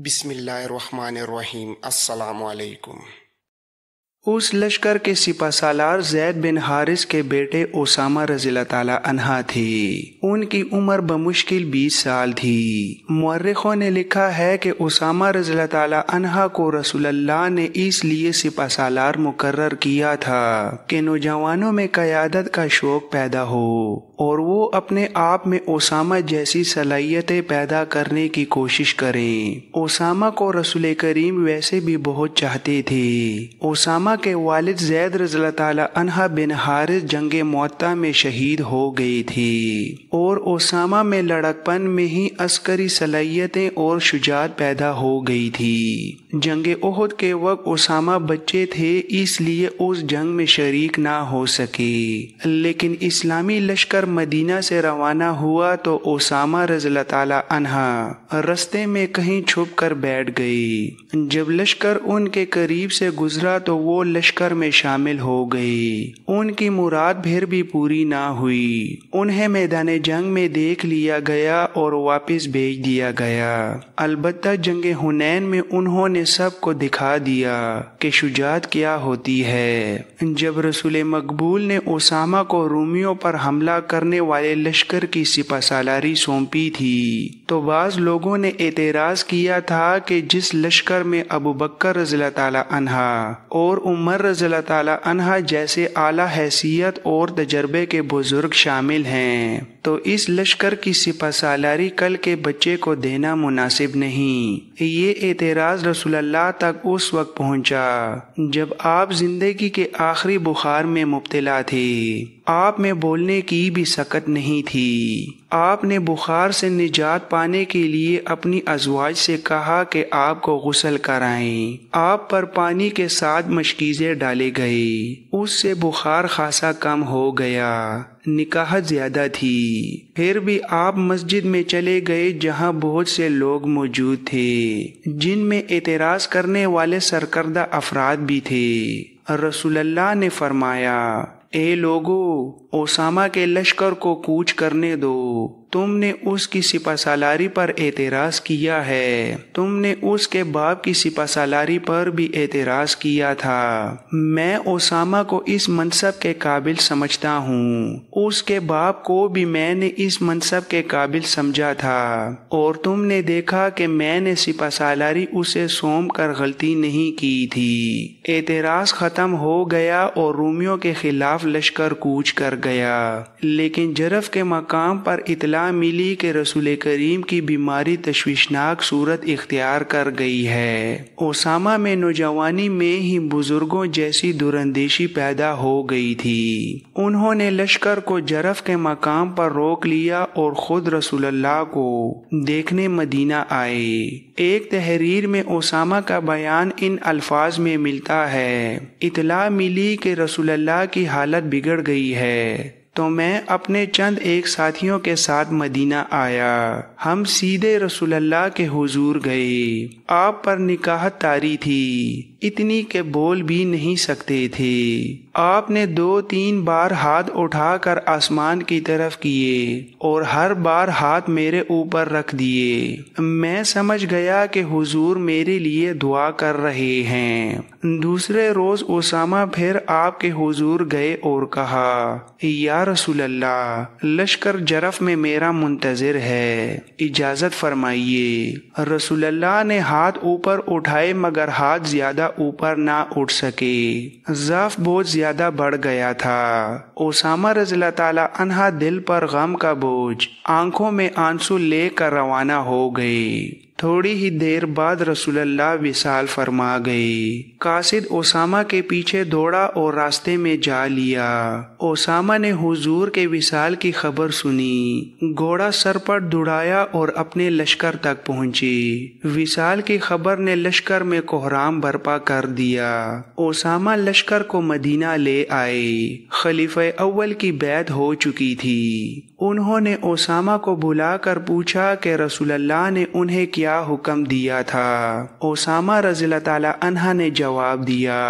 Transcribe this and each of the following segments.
بسم اللہ الرحمن الرحیم۔ السلام علیکم۔ اس لشکر کے سپہ سالار زید بن حارث کے بیٹے اسامہ رضی اللہ تعالیٰ عنہ تھے۔ ان کی عمر بمشکل 20 سال تھی۔ مورخوں نے لکھا ہے کہ اسامہ رضی اللہ تعالیٰ عنہ کو رسول اللہ نے اس لیے سپہ سالار مقرر کیا تھا کہ نوجوانوں میں قیادت کا شوق پیدا ہو اور وہ اپنے آپ میں اسامہ جیسی صلاحیتیں پیدا کرنے کی کوشش کریں۔ اسامہ کو رسول کریم ویسے بھی بہت چاہتے تھے۔ اسامہ کے والد زید رضی اللہ تعالیٰ عنہ بن حارث جنگ معطا میں شہید ہو گئے تھے اور اسامہ میں لڑکپن میں ہی عسکری صلاحیتیں اور شجاعت پیدا ہو گئی تھی۔ جنگ احد کے وقت اسامہ بچے تھے، اس لیے اس جنگ میں شریک نہ ہو سکے، لیکن اسلامی لشکر مدینہ سے روانہ ہوا تو اسامہ رضی اللہ تعالیٰ عنہ رستے میں کہیں چھپ کر بیٹھ گئے۔ جب لشکر ان کے قریب سے گزرا تو وہ لشکر میں شامل ہو گئے۔ ان کی مراد پھر بھی پوری نہ ہوئی۔ انہیں میدان جنگ میں دیکھ لیا گیا اور واپس بھیج دیا گیا۔ البتہ جنگ حنین میں انہوں نے سب کو دکھا دیا کہ شجاعت کیا ہوتی ہے۔ جب رسول مقبول نے اسامہ کو رومیوں پر حملہ کرنے والے لشکر کی سپہ سالاری سونپی تھی تو بعض لوگوں نے اعتراض کیا تھا کہ جس لشکر میں ابو بکر رضی اللہ تعالیٰ عنہ اور عمر رضی اللہ تعالیٰ عنہ جیسے اعلیٰ حیثیت اور تجربے کے بزرگ شامل ہیں تو اس لشکر کی سپہ سالاری کل کے بچے کو دینا مناسب نہیں۔ یہ اعتراض رسول اللہ تک اس وقت پہنچا جب آپ زندگی کے آخری بخار میں مبتلا تھے۔ آپ میں بولنے کی بھی سکت نہیں تھی۔ آپ نے بخار سے نجات پانے کے لیے اپنی ازواج سے کہا کہ آپ کو غسل کرائیں۔ آپ پر پانی کے ساتھ مشکیزیں ڈالے گئے، اس سے بخار خاصا کم ہو گیا۔ نکاحت زیادہ تھی، پھر بھی آپ مسجد میں چلے گئے جہاں بہت سے لوگ موجود تھے جن میں اعتراض کرنے والے سرکردہ افراد بھی تھے۔ رسول اللہ نے فرمایا، اے لوگو، اسامہ کے لشکر کو کوچ کرنے دو۔ تم نے اس کی سپہ سالاری پر اعتراض کیا ہے، تم نے اس کے باپ کی سپہ سالاری پر بھی اعتراض کیا تھا۔ میں اسامہ کو اس منصب کے قابل سمجھتا ہوں، اس کے باپ کو بھی میں نے اس منصب کے قابل سمجھا تھا، اور تم نے دیکھا کہ میں نے سپہ سالاری اسے سونپ کر غلطی نہیں کی تھی۔ اعتراض ختم ہو گیا اور رومیوں کے خلاف لشکر کوچ کر گیا، لیکن جرف کے مقام پر اطلاع ملی کہ رسول کریم کی بیماری تشویشناک صورت اختیار کر گئی ہے۔ اسامہ میں نوجوانی میں ہی بزرگوں جیسی دراندیشی پیدا ہو گئی تھی۔ انہوں نے لشکر کو جرف کے مقام پر روک لیا اور خود رسول اللہ کو دیکھنے مدینہ آئے۔ ایک تحریر میں اسامہ کا بیان ان الفاظ میں ملتا ہے، اطلاع ملی کہ رسول اللہ کی حالت بگڑ گئی ہے تو میں اپنے چند ایک ساتھیوں کے ساتھ مدینہ آیا۔ ہم سیدھے رسول اللہ کے حضور گئے۔ آپ پر نکاحت طاری تھی، اتنی کہ بول بھی نہیں سکتے تھے۔ آپ نے 2-3 بار ہاتھ اٹھا کر آسمان کی طرف کیے اور ہر بار ہاتھ میرے اوپر رکھ دیے۔ میں سمجھ گیا کہ حضور میرے لیے دعا کر رہے ہیں۔ دوسرے روز اسامہ پھر آپ کے حضور گئے اور کہا، یا رسول اللہ، لشکر جرف میں میرا منتظر ہے، اجازت فرمائیے۔ رسول اللہ نے ہاتھ اوپر اٹھائے مگر ہاتھ زیادہ اوپر نہ اٹھ سکے، ضعف بہت زیادہ بڑھ گیا تھا۔ اسامہ رضی اللہ تعالیٰ عنہ دل پر غم کا بوجھ، آنکھوں میں آنسو لے کر روانہ ہو گئے۔ تھوڑی ہی دیر بعد رسول اللہ وصال فرما گئے۔ قاصد اسامہ کے پیچھے دوڑا اور راستے میں جا لیا۔ اسامہ نے حضور کے وصال کی خبر سنی، گھوڑا سر پر دوڑایا اور اپنے لشکر تک پہنچے۔ وصال کی خبر نے لشکر میں کوہرام برپا کر دیا۔ اسامہ لشکر کو مدینہ لے آئے۔ خلیفہ اول کی بیعت ہو چکی تھی۔ انہوں نے اسامہ کو بلا کر پوچھا کہ رسول اللہ نے انہیں کیا حکم دیا تھا۔ اسامہ رضی اللہ تعالیٰ عنہ نے جواب دیا،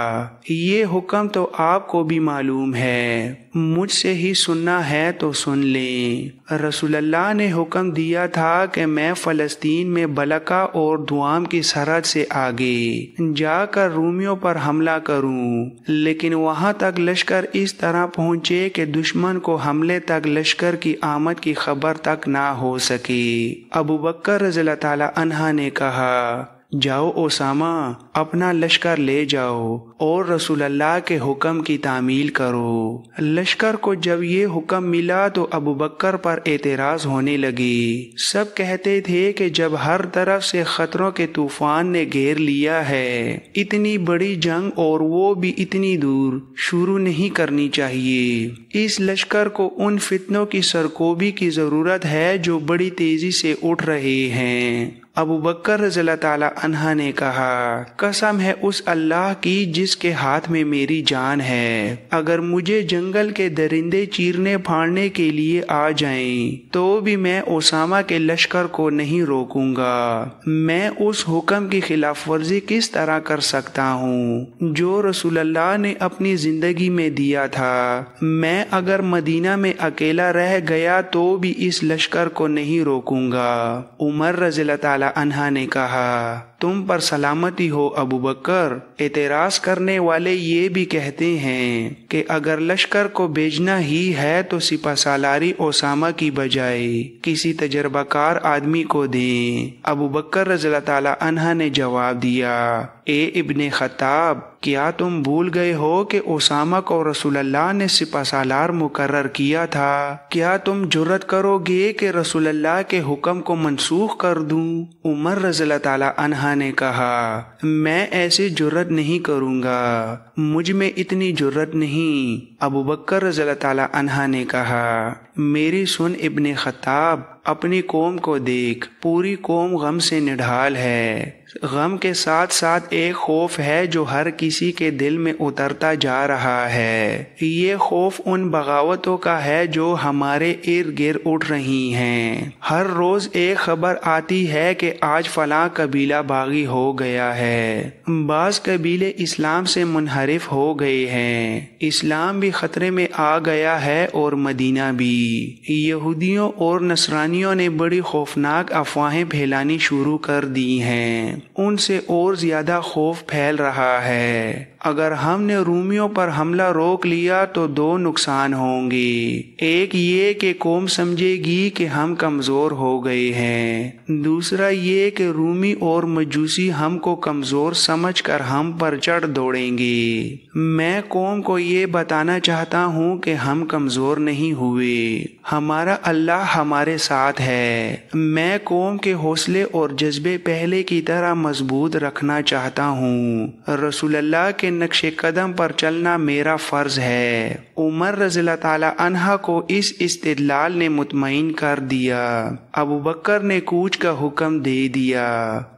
یہ حکم تو آپ کو بھی معلوم ہے، مجھ سے ہی سننا ہے تو سن لیں۔ رسول اللہ نے حکم دیا تھا کہ میں فلسطین میں بلقا اور دوام کی سرحد سے آگے جا کر رومیوں پر حملہ کروں، لیکن وہاں تک لشکر اس طرح پہنچے کہ دشمن کو حملے تک لشکر کی آمد کی خبر تک نہ ہو سکے۔ ابو بکر رضی اللہ تعالی عنہ نے کہا، جاؤ اسامہ، اپنا لشکر لے جاؤ اور رسول اللہ کے حکم کی تعمیل کرو۔ لشکر کو جب یہ حکم ملا تو ابو بکر پر اعتراض ہونے لگے۔ سب کہتے تھے کہ جب ہر طرف سے خطروں کے طوفان نے گھیر لیا ہے، اتنی بڑی جنگ اور وہ بھی اتنی دور شروع نہیں کرنی چاہیے۔ اس لشکر کو ان فتنوں کی سرکوبی کی ضرورت ہے جو بڑی تیزی سے اٹھ رہے ہیں۔ ابو بکر رضی اللہ تعالی عنہ نے کہا، قسم ہے اس اللہ کی جس کے ہاتھ میں میری جان ہے، اگر مجھے جنگل کے درندے چیرنے پھاڑنے کے لیے آ جائیں تو بھی میں اسامہ کے لشکر کو نہیں روکوں گا۔ میں اس حکم کی خلاف ورزی کس طرح کر سکتا ہوں جو رسول اللہ نے اپنی زندگی میں دیا تھا؟ میں اگر مدینہ میں اکیلا رہ گیا تو بھی اس لشکر کو نہیں روکوں گا۔ عمر رضی اللہ تعالی عنہ نے کہا، تم پر سلامتی ہو ابو بکر۔ اعتراض کرنے والے یہ بھی کہتے ہیں کہ اگر لشکر کو بھیجنا ہی ہے تو سپہ سالاری اسامہ کی بجائے کسی تجربہ کار آدمی کو دیں۔ ابو بکر رضی اللہ تعالی عنہ نے جواب دیا، اے ابن خطاب، کیا تم بھول گئے ہو کہ اسامہ کو رسول اللہ نے سپہ سالار مقرر کیا تھا؟ کیا تم جرت کرو گے کہ رسول اللہ کے حکم کو منسوخ کر دوں؟ عمر رضی اللہ تعالی عنہ نے کہا، میں ایسی جرت نہیں کروں گا، مجھ میں اتنی جرت نہیں۔ ابو بکر رضی اللہ تعالی عنہ نے کہا، میری سن ابن خطاب، اپنی قوم کو دیکھ، پوری قوم غم سے نڈھال ہے۔ غم کے ساتھ ساتھ ایک خوف ہے جو ہر کسی کے دل میں اترتا جا رہا ہے۔ یہ خوف ان بغاوتوں کا ہے جو ہمارے ارد گرد اٹھ رہی ہیں۔ ہر روز ایک خبر آتی ہے کہ آج فلاں قبیلہ باغی ہو گیا ہے، بعض قبیلے اسلام سے منحرف ہو گئے ہیں، اسلام بھی خطرے میں آ گیا ہے اور مدینہ بھی۔ یہودیوں اور نصرانیوں نے بڑی خوفناک افواہیں پھیلانی شروع کر دی ہیں، ان سے اور زیادہ خوف پھیل رہا ہے۔ اگر ہم نے رومیوں پر حملہ روک لیا تو دو نقصان ہوں گے، ایک یہ کہ قوم سمجھے گی کہ ہم کمزور ہو گئے ہیں، دوسرا یہ کہ رومی اور مجوسی ہم کو کمزور سمجھ کر ہم پر چڑھ دوڑیں گے۔ میں قوم کو یہ بتانا چاہتا ہوں کہ ہم کمزور نہیں ہوئے، ہمارا اللہ ہمارے ساتھ ہے۔ میں قوم کے حوصلے اور جذبے پہلے کی طرح مضبوط رکھنا چاہتا ہوں۔ رسول اللہ کے نقش قدم پر چلنا میرا فرض ہے۔ عمر رضی اللہ تعالی عنہ کو اس استدلال نے مطمئن کر دیا۔ ابو بکر نے کوچ کا حکم دے دیا۔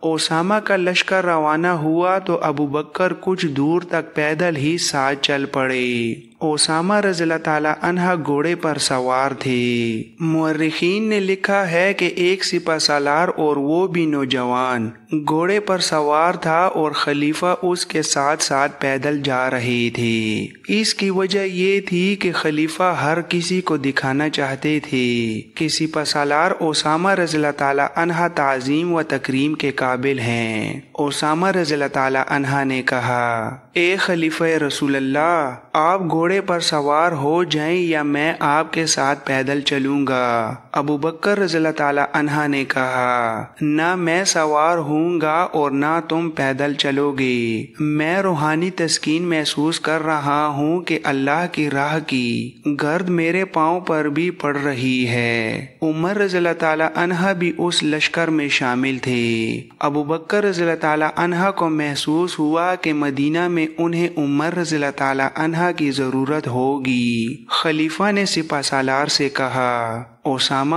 اسامہ کا لشکر روانہ ہوا تو ابو بکر کچھ دور تک پیدل ہی ساتھ چل پڑے۔ اسامہ رضی اللہ تعالی عنہ گھوڑے پر سوار تھے۔ مورخین نے لکھا ہے کہ ایک سپہ سالار اور وہ بھی نوجوان گھوڑے پر سوار تھا اور خلیفہ اس کے ساتھ ساتھ پیدل جا رہے تھے۔ اس کی وجہ یہ تھی کہ خلیفہ ہر کسی کو دکھانا چاہتے تھے کہ سپہ سالار اسامہ رضی اللہ تعالی عنہ تعظیم و تکریم کے قابل ہیں۔ اسامہ رضی اللہ تعالی عنہ نے کہا، اے خلیفہ رسول اللہ، آپ گھوڑے پر سوار ہو جائیں یا میں آپ کے ساتھ پیدل چلوں گا۔ ابو بکر رضی اللہ تعالی عنہ نے کہا، نہ میں سوار ہوں گا اور نہ تم پیدل چلو گے، میں روحانی تسکین محسوس کر رہا ہوں کہ اللہ کی راہ کی گرد میرے پاؤں پر بھی پڑ رہی ہے۔ عمر رضی اللہ تعالی عنہ بھی اس لشکر میں شامل تھے۔ ابو بکر رضی اللہ تعالی عنہ کو محسوس ہوا کہ مدینہ میں انہیں عمر رضی اللہ تعالی عنہ کی ضرورت ہوگی۔ خلیفہ نے سپہ سالار سے کہا، اسامہ،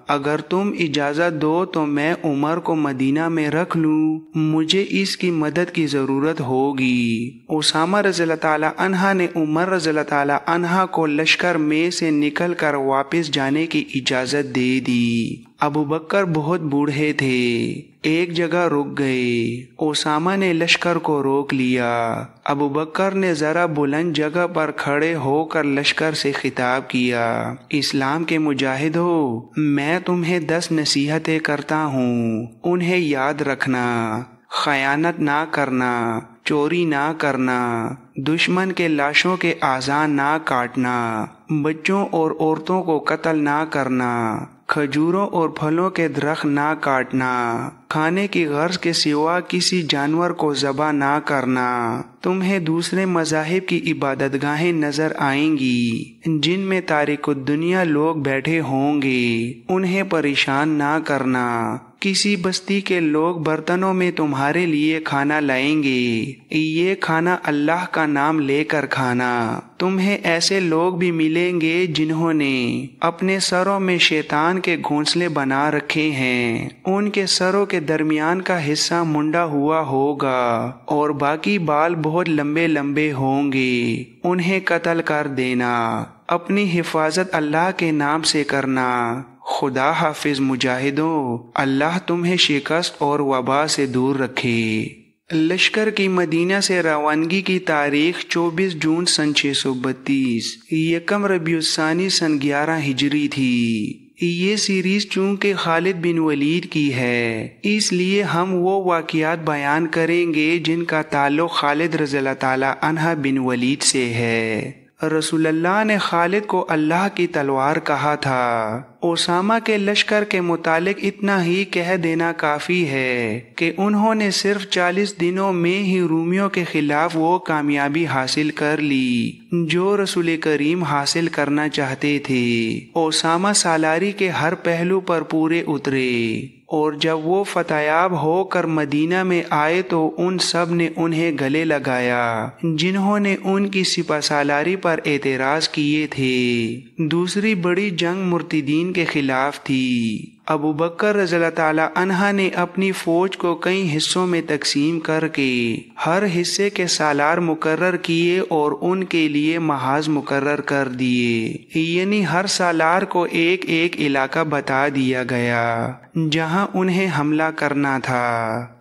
اگر تم اجازت دو تو میں عمر کو مدینہ میں رکھ لوں، مجھے اس کی مدد کی ضرورت ہوگی۔ اسامہ رضی اللہ تعالی عنہ نے عمر رضی اللہ تعالی عنہ کو لشکر میں سے نکل کر واپس جانے کی اجازت دے دی۔ ابو بکر بہت بوڑھے تھے، ایک جگہ رک گئے۔ اسامہ نے لشکر کو روک لیا۔ ابو بکر نے ذرا بلند جگہ پر کھڑے ہو کر لشکر سے خطاب کیا، اسلام کے مجاہدو، میں تمہیں 10 نصیحتیں کرتا ہوں، انہیں یاد رکھنا۔ خیانت نہ کرنا، چوری نہ کرنا، دشمن کے لاشوں کے اعضاء نہ کاٹنا، بچوں اور عورتوں کو قتل نہ کرنا، کھجوروں اور پھلوں کے درخت نہ کاٹنا، کھانے کی غرض کے سوا کسی جانور کو ذبح نہ کرنا۔ تمہیں دوسرے مذاہب کی عبادت گاہیں نظر آئیں گی جن میں تارک الدنیا لوگ بیٹھے ہوں گے، انہیں پریشان نہ کرنا۔ کسی بستی کے لوگ برتنوں میں تمہارے لیے کھانا لائیں گے، یہ کھانا اللہ کا نام لے کر کھانا۔ تمہیں ایسے لوگ بھی ملیں گے جنہوں نے اپنے سروں میں شیطان کے گھونسلے بنا رکھے ہیں، ان کے سروں کے درمیان کا حصہ منڈا ہوا ہوگا اور باقی بال بہت لمبے لمبے ہوں گے، انہیں قتل کر دینا۔ اپنی حفاظت اللہ کے نام سے کرنا۔ خدا حافظ مجاہدوں، اللہ تمہیں شکست اور وبا سے دور رکھے۔ لشکر کی مدینہ سے روانگی کی تاریخ 24 جون سن 632، یکم ربیع الثانی سن 11 ہجری تھی۔ یہ سیریز چونکہ خالد بن ولید کی ہے، اس لیے ہم وہ واقعات بیان کریں گے جن کا تعلق خالد رضی اللہ تعالی عنہ بن ولید سے ہے۔ رسول اللہ نے خالد کو اللہ کی تلوار کہا تھا۔ اسامہ کے لشکر کے متعلق اتنا ہی کہہ دینا کافی ہے کہ انہوں نے صرف 40 دنوں میں ہی رومیوں کے خلاف وہ کامیابی حاصل کر لی جو رسول کریم حاصل کرنا چاہتے تھے۔ اسامہ سالاری کے ہر پہلو پر پورے اترے، اور جب وہ فتحیاب ہو کر مدینہ میں آئے تو ان سب نے انہیں گلے لگایا جنہوں نے ان کی سپہ سالاری پر اعتراض کیے تھے۔ دوسری بڑی جنگ مرتدین کے خلاف تھی۔ ابو بکر رضی اللہ تعالی عنہ نے اپنی فوج کو کئی حصوں میں تقسیم کر کے ہر حصے کے سالار مقرر کیے اور ان کے لیے محاذ مقرر کر دیے، یعنی ہر سالار کو ایک ایک علاقہ بتا دیا گیا جہاں انہیں حملہ کرنا تھا۔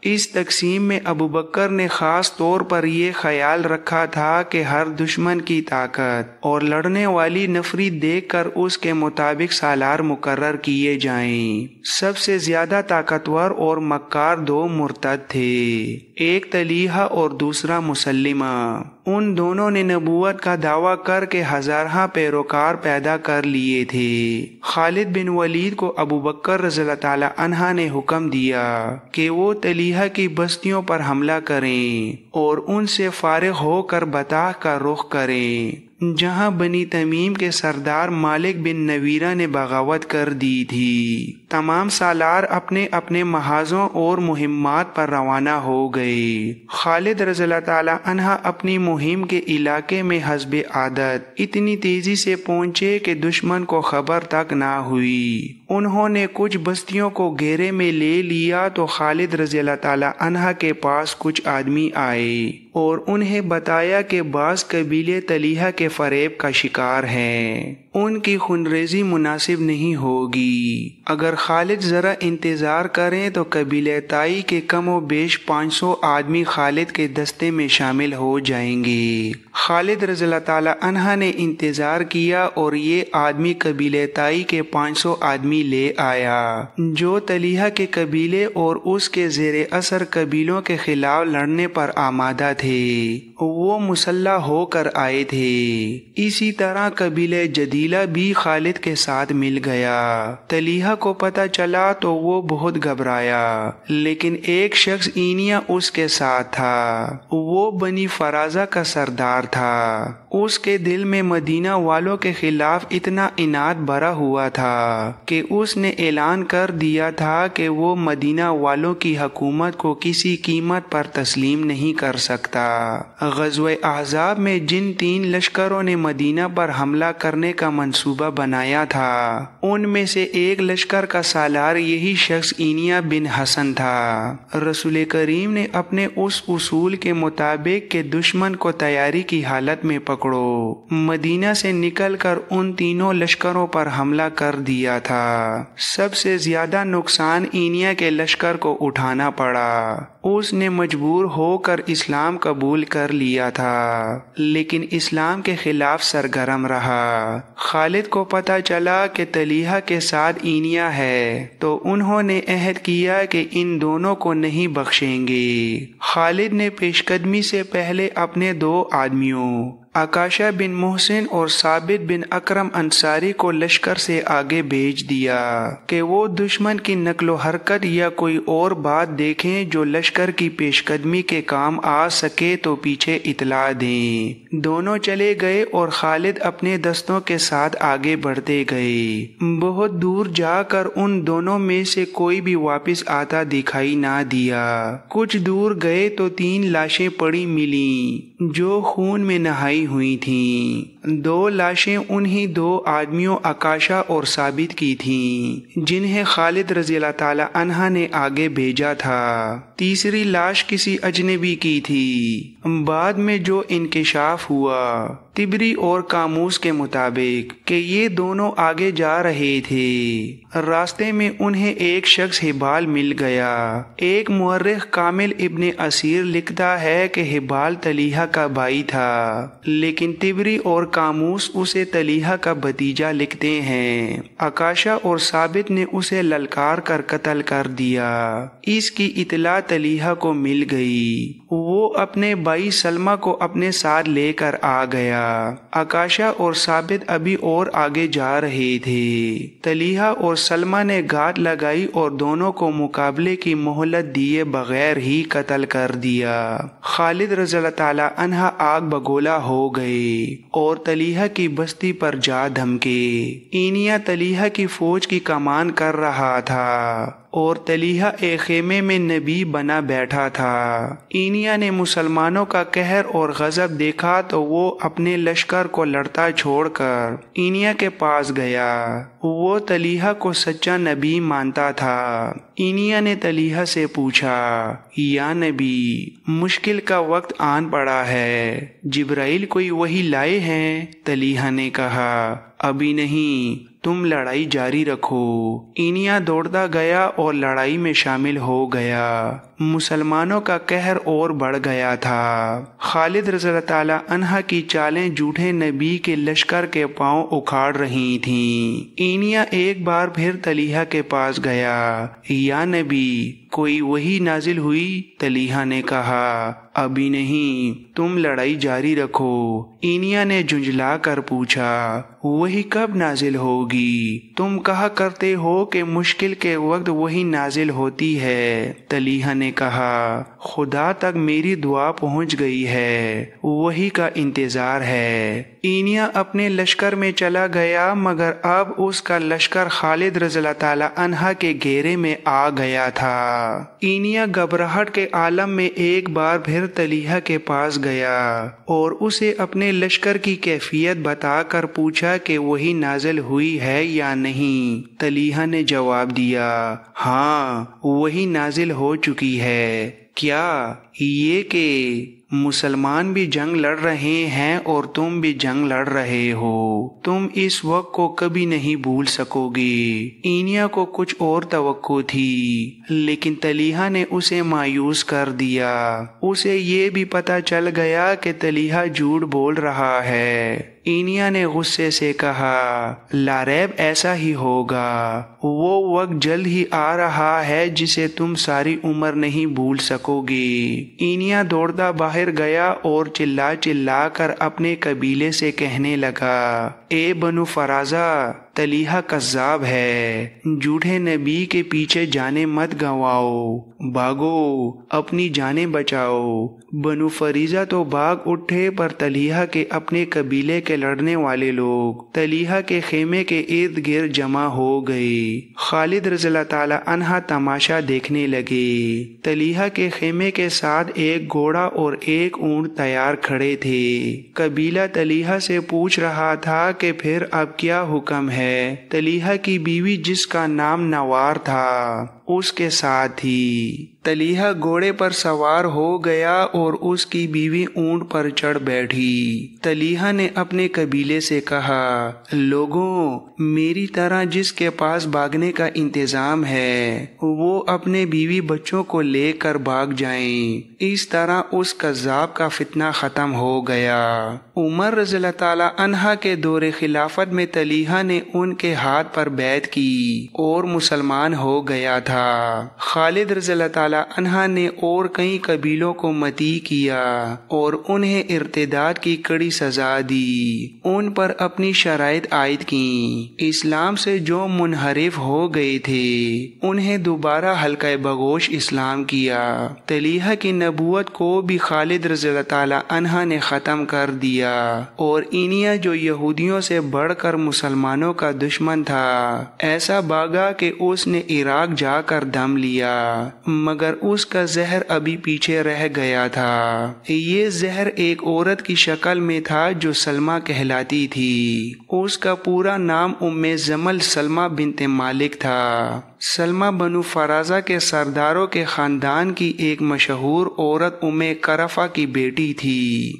اس تقسیم میں ابو بکر نے خاص طور پر یہ خیال رکھا تھا کہ ہر دشمن کی طاقت اور لڑنے والی نفری دیکھ کر اس کے مطابق سالار مقرر کیے جائیں۔ سب سے زیادہ طاقتور اور مکار 2 مرتد تھے، ایک طلیحہ اور دوسرا مسلمہ۔ ان دونوں نے نبوت کا دعویٰ کر کے ہزارہ پیروکار پیدا کر لیے تھے۔ خالد بن ولید کو ابو بکر رضی اللہ تعالی عنہ نے حکم دیا کہ وہ طلیحہ کی بستیوں پر حملہ کریں اور ان سے فارغ ہو کر بطاح کا رخ کریں جہاں بنی تمیم کے سردار مالک بن نویرہ نے بغاوت کر دی تھی۔ تمام سالار اپنے اپنے محاذوں اور مہمات پر روانہ ہو گئے۔ خالد رضی اللہ تعالی عنہ اپنی مہم کے علاقے میں حسب عادت اتنی تیزی سے پہنچے کہ دشمن کو خبر تک نہ ہوئی۔ انہوں نے کچھ بستیوں کو گھیرے میں لے لیا تو خالد رضی اللہ تعالی عنہ کے پاس کچھ آدمی آئے اور انہیں بتایا کہ بعض قبیلے طلیحہ کے فریب کا شکار ہیں، ان کی خونریزی مناسب نہیں ہوگی۔ اگر خالد ذرا انتظار کریں تو قبیلہ تائی کے کم و بیش 500 آدمی خالد کے دستے میں شامل ہو جائیں گے۔ خالد رضی اللہ تعالی عنہ نے انتظار کیا اور یہ آدمی قبیلہ تائی کے 500 آدمی لے آیا جو طلیحہ کے قبیلے اور اس کے زیر اثر قبیلوں کے خلاف لڑنے پر آمادہ تھے۔ وہ مسلح ہو کر آئے تھے۔ اسی طرح قبیلہ جدیلہ بھی خالد کے ساتھ مل گیا۔ طلیحہ کو پتہ چلا تو وہ بہت گھبرایا، لیکن ایک شخص اینیا اس کے ساتھ تھا، وہ بنی فرازہ کا سردار تھا۔ اس کے دل میں مدینہ والوں کے خلاف اتنا عناد بھرا ہوا تھا کہ اس نے اعلان کر دیا تھا کہ وہ مدینہ والوں کی حکومت کو کسی قیمت پر تسلیم نہیں کر سکتا۔ غزوہ احزاب میں جن 3 لشکروں نے مدینہ پر حملہ کرنے کا منصوبہ بنایا تھا ان میں سے ایک لشکر کا سالار یہی شخص اینیا بن حسن تھا۔ رسول کریم نے اپنے اس اصول کے مطابق کہ دشمن کو تیاری کی حالت میں پکڑو، مدینہ سے نکل کر ان تینوں لشکروں پر حملہ کر دیا تھا۔ سب سے زیادہ نقصان اینیا کے لشکر کو اٹھانا پڑا۔ اس نے مجبور ہو کر اسلام قبول کر لیا تھا لیکن اسلام کے خلاف سرگرم رہا۔ خالد کو پتہ چلا کہ طلیحہ کے ساتھ اینیا ہے تو انہوں نے عہد کیا کہ ان دونوں کو نہیں بخشیں گے۔ خالد نے پیش قدمی سے پہلے اپنے 2 آدمیوں عکاشہ بن محسن اور ثابت بن اکرم انصاری کو لشکر سے آگے بھیج دیا کہ وہ دشمن کی نقل و حرکت یا کوئی اور بات دیکھیں جو لشکر کی پیش قدمی کے کام آ سکے تو پیچھے اطلاع دیں۔ دونوں چلے گئے اور خالد اپنے دستوں کے ساتھ آگے بڑھتے گئے۔ بہت دور جا کر ان دونوں میں سے کوئی بھی واپس آتا دکھائی نہ دیا۔ کچھ دور گئے تو 3 لاشیں پڑی ملیں جو خون میں نہائی ہوئی تھیں۔ 2 لاشیں انہی 2 آدمیوں عکاشہ اور ثابت کی تھیں جنہیں خالد رضی اللہ تعالی عنہ نے آگے بھیجا تھا۔ تیسری لاش کسی اجنبی کی تھی۔ بعد میں جو انکشاف ہوا طبری اور قاموس کے مطابق کہ یہ دونوں آگے جا رہے تھے، راستے میں انہیں ایک شخص ہبال مل گیا۔ ایک مورخ کامل ابن اسیر لکھتا ہے کہ ہبال طلیحہ کا بھائی تھا لیکن طبری اور قاموس اسے طلیحہ کا بھتیجا لکھتے ہیں۔ عکاشہ اور ثابت نے اسے للکار کر قتل کر دیا۔ اس کی اطلاع طلیحہ کو مل گئی۔ وہ اپنے بھائی سلمہ کو اپنے ساتھ لے کر آ گیا۔ عکاشہ اور ثابت ابھی اور آگے جا رہے تھے۔ طلیحہ اور سلمہ نے گھات لگائی اور دونوں کو مقابلے کی مہلت دیے بغیر ہی قتل کر دیا۔ خالد رضی اللہ تعالی عنہ آگ بگولا ہو گئے اور طلیحہ کی بستی پر جا دھمکے۔ اینیا طلیحہ کی فوج کی کمان کر رہا تھا اور طلیحہ ایک خیمے میں نبی بنا بیٹھا تھا۔ اینیا نے مسلمانوں کا قہر اور غضب دیکھا تو وہ اپنے لشکر کو لڑتا چھوڑ کر اینیا کے پاس گیا۔ وہ طلیحہ کو سچا نبی مانتا تھا۔ اینیا نے طلیحہ سے پوچھا، یا نبی، مشکل کا وقت آن پڑا ہے، جبرائیل کوئی وحی لائے ہیں؟ طلیحہ نے کہا، ابھی نہیں، تم لڑائی جاری رکھو۔ اینیا دوڑتا گیا اور لڑائی میں شامل ہو گیا۔ مسلمانوں کا قہر اور بڑھ گیا تھا۔ خالد رضی اللہ تعالی عنہ کی چالیں جھوٹے نبی کے لشکر کے پاؤں اکھاڑ رہی تھیں۔ اینیا ایک بار پھر طلیحہ کے پاس گیا، یا نبی، کوئی وحی نازل ہوئی؟ طلیحہ نے کہا، ابھی نہیں، تم لڑائی جاری رکھو۔ اینیا نے جھنجلا کر پوچھا، وحی کب نازل ہوگی؟ تم کہا کرتے ہو کہ مشکل کے وقت وحی نازل ہوتی ہے۔ طلیحہ نے کہا، خدا تک میری دعا پہنچ گئی ہے، وحی کا انتظار ہے۔ اینیا اپنے لشکر میں چلا گیا مگر اب اس کا لشکر خالد رضی اللہ تعالی عنہ کے گھیرے میں آ گیا تھا۔ اینیا گھبراہٹ کے عالم میں ایک بار پھر طلیحہ کے پاس گیا اور اسے اپنے لشکر کی کیفیت بتا کر پوچھا کہ وہی نازل ہوئی ہے یا نہیں۔ طلیحہ نے جواب دیا، ہاں، وہی نازل ہو چکی ہے۔ کیا یہ کہ مسلمان بھی جنگ لڑ رہے ہیں اور تم بھی جنگ لڑ رہے ہو، تم اس وقت کو کبھی نہیں بھول سکو گے۔ اینیا کو کچھ اور توقع تھی لیکن طلیحہ نے اسے مایوس کر دیا۔ اسے یہ بھی پتہ چل گیا کہ طلیحہ جھوٹ بول رہا ہے۔ اینیا نے غصے سے کہا، لا ریب ایسا ہی ہوگا، وہ وقت جلد ہی آ رہا ہے جسے تم ساری عمر نہیں بھول سکو گے۔ اینیا دوڑتا باہر گیا اور چلا چلا کر اپنے قبیلے سے کہنے لگا، اے بنو فرازہ، تلیہا کذاب ہے، جھوٹے نبی کے پیچھے جانیں مت گنواؤ، بھاگو اپنی جانیں بچاؤ۔ بنو فریزہ تو بھاگ اٹھے، پر تلیہا کے اپنے قبیلے کے لڑنے والے لوگ تلیہا کے خیمے کے ارد گرد جمع ہو گئے۔ خالد رضی اللہ تعالی عنہ تماشا دیکھنے لگے۔ تلیہا کے خیمے کے ساتھ ایک گھوڑا اور ایک اونٹ تیار کھڑے تھے۔ قبیلہ تلیہا سے پوچھ رہا تھا کہ پھر اب کیا حکم ہے؟ تلیہا کی بیوی جس کا نام نوار تھا اس کے ساتھ تھی۔ تلیہا گھوڑے پر سوار ہو گیا اور اس کی بیوی اونٹ پر چڑھ بیٹھی۔ تلیہا نے اپنے قبیلے سے کہا، لوگوں، میری طرح جس کے پاس بھاگنے کا انتظام ہے وہ اپنے بیوی بچوں کو لے کر بھاگ جائیں۔ اس طرح اس کذاب کا فتنہ ختم ہو گیا۔ عمر رضی اللہ تعالی عنہ کے دور خلافت میں تلیہا نے ان کے ہاتھ پر بیعت کی اور مسلمان ہو گیا تھا۔ خالد رضی اللہ تعالی عنہ نے اور کئی قبیلوں کو مطیع کیا اور انہیں ارتداد کی کڑی سزا دی، ان پر اپنی شرائط عائد کیں۔ اسلام سے جو منحرف ہو گئے تھے انہیں دوبارہ حلقہ بغوش اسلام کیا۔ تلیہا کی نبوت کو بھی خالد رضی اللہ تعالی عنہ نے ختم کر دیا، اور اینیا جو یہودیوں سے بڑھ کر مسلمانوں کا دشمن تھا ایسا بھاگا کہ اس نے عراق جا کر دم لیا، مگر اس کا زہر ابھی پیچھے رہ گیا تھا۔ یہ زہر ایک عورت کی شکل میں تھا جو سلمہ کہلاتی تھی۔ اس کا پورا نام ام زمل سلمہ بنت مالک تھا۔ سلمہ بنو فرازہ کے سرداروں کے خاندان کی ایک مشہور عورت ام کرفہ کی بیٹی تھی۔